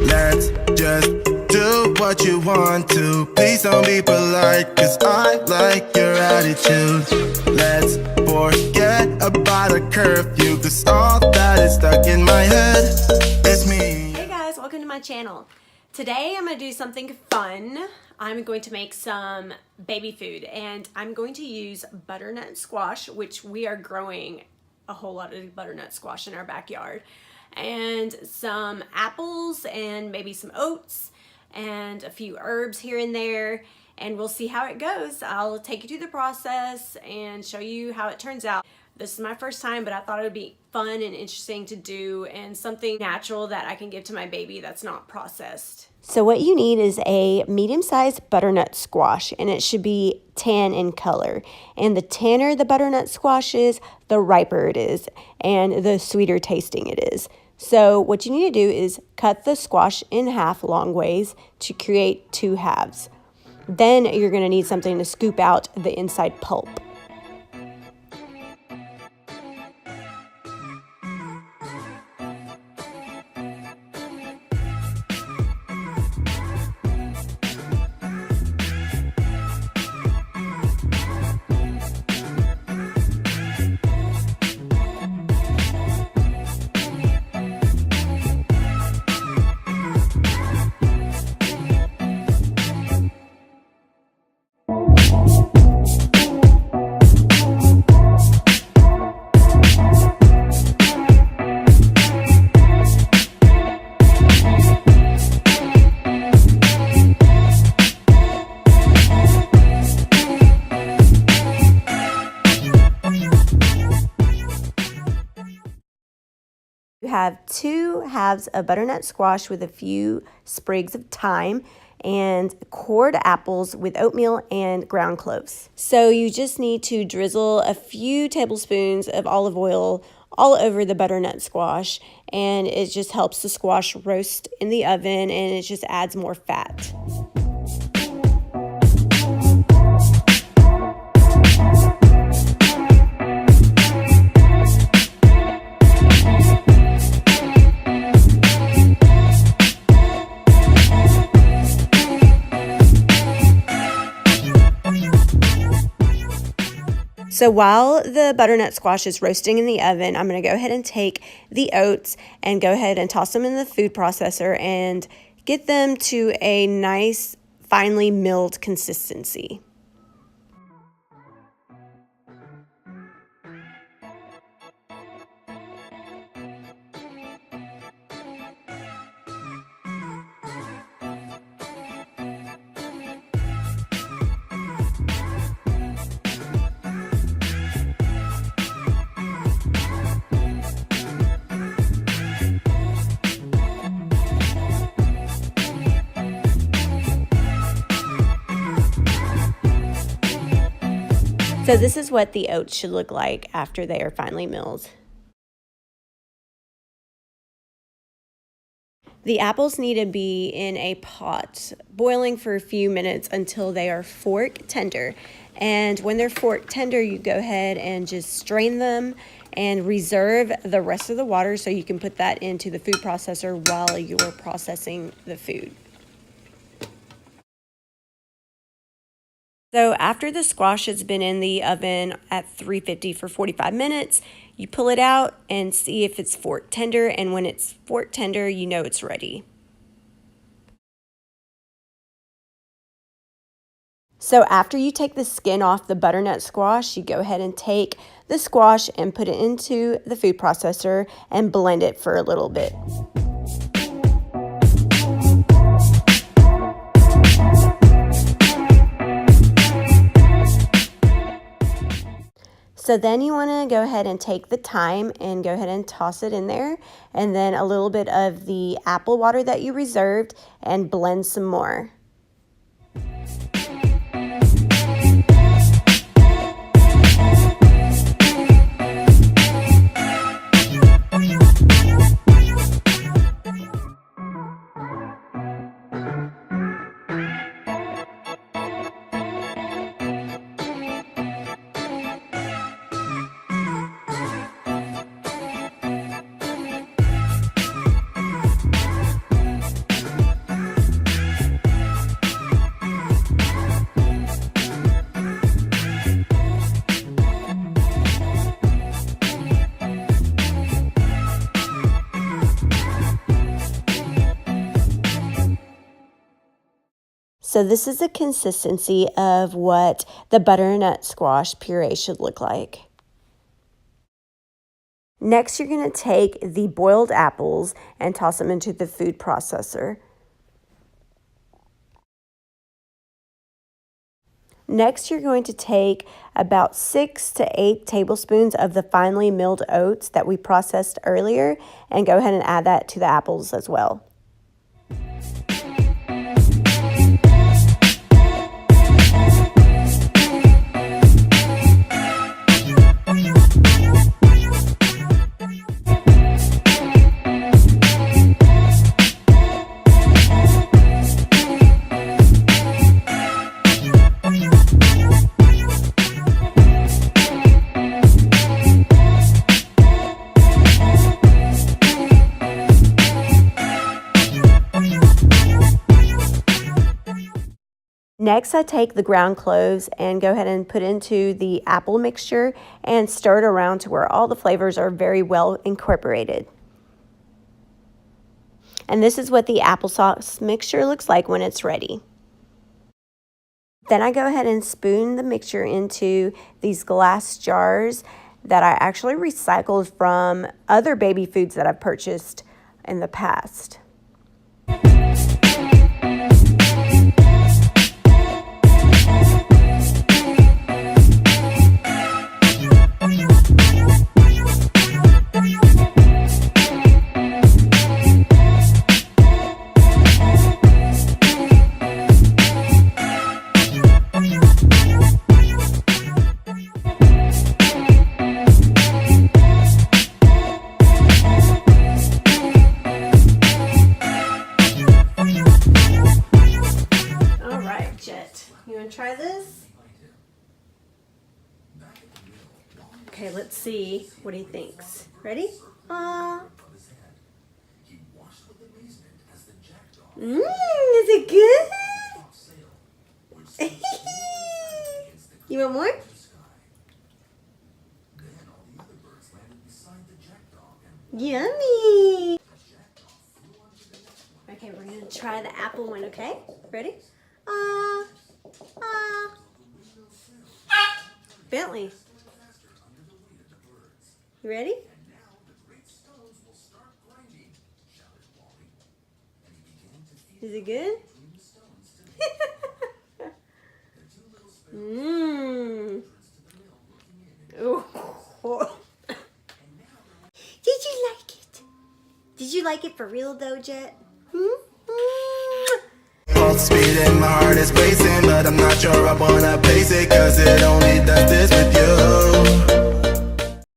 Let's just do what you want to. Please don't be polite, cause I like your attitude. Let's forget about a curfew, cause all that is stuck in my head is me. Hey guys, welcome to my channel. Today I'm going to do something fun. I'm going to make some baby food, and I'm going to use butternut squash, which we are growing a whole lot of butternut squash in our backyard, and some apples and maybe some oats and a few herbs here and there, and we'll see how it goes. I'll take you through the process and show you how it turns out. This is my first time, but I thought it would be fun and interesting to do and something natural that I can give to my baby that's not processed. So what you need is a medium-sized butternut squash, and it should be tan in color. And the tanner the butternut squash is, the riper it is, and the sweeter tasting it is. So what you need to do is cut the squash in half long ways to create two halves. Then you're going to need something to scoop out the inside pulp. You have two halves of butternut squash with a few sprigs of thyme and cored apples with oatmeal and ground cloves. So you just need to drizzle a few tablespoons of olive oil all over the butternut squash, and it just helps the squash roast in the oven, and it just adds more fat. So while the butternut squash is roasting in the oven, I'm going to go ahead and take the oats and go ahead and toss them in the food processor and get them to a nice, finely milled consistency. So this is what the oats should look like after they are finely milled. The apples need to be in a pot, boiling for a few minutes until they are fork tender. And when they're fork tender, you go ahead and just strain them and reserve the rest of the water so you can put that into the food processor while you're processing the food. So after the squash has been in the oven at 350 for 45 minutes, you pull it out and see if it's fork tender, and when it's fork tender, you know it's ready. So after you take the skin off the butternut squash, you go ahead and take the squash and put it into the food processor and blend it for a little bit. So then you want to go ahead and take the thyme and go ahead and toss it in there, and then a little bit of the apple water that you reserved, and blend some more. So this is the consistency of what the butternut squash puree should look like. Next, you're going to take the boiled apples and toss them into the food processor. Next, you're going to take about 6 to 8 tablespoons of the finely milled oats that we processed earlier and go ahead and add that to the apples as well. Next, I take the ground cloves and go ahead and put into the apple mixture and stir it around to where all the flavors are very well incorporated. And this is what the applesauce mixture looks like when it's ready. Then I go ahead and spoon the mixture into these glass jars that I actually recycled from other baby foods that I've purchased in the past. You want to try this? Okay, let's see what he thinks. Ready? Is it good? You want more? Yummy! Okay, we're going to try the apple one, okay? Ready? Bentley, you ready? Is it good? Oh. Did you like it? Did you like it for real though, Jet? Pulse speed and my heart is racing, but I'm not sure I wanna pace it, cause it only does this with you.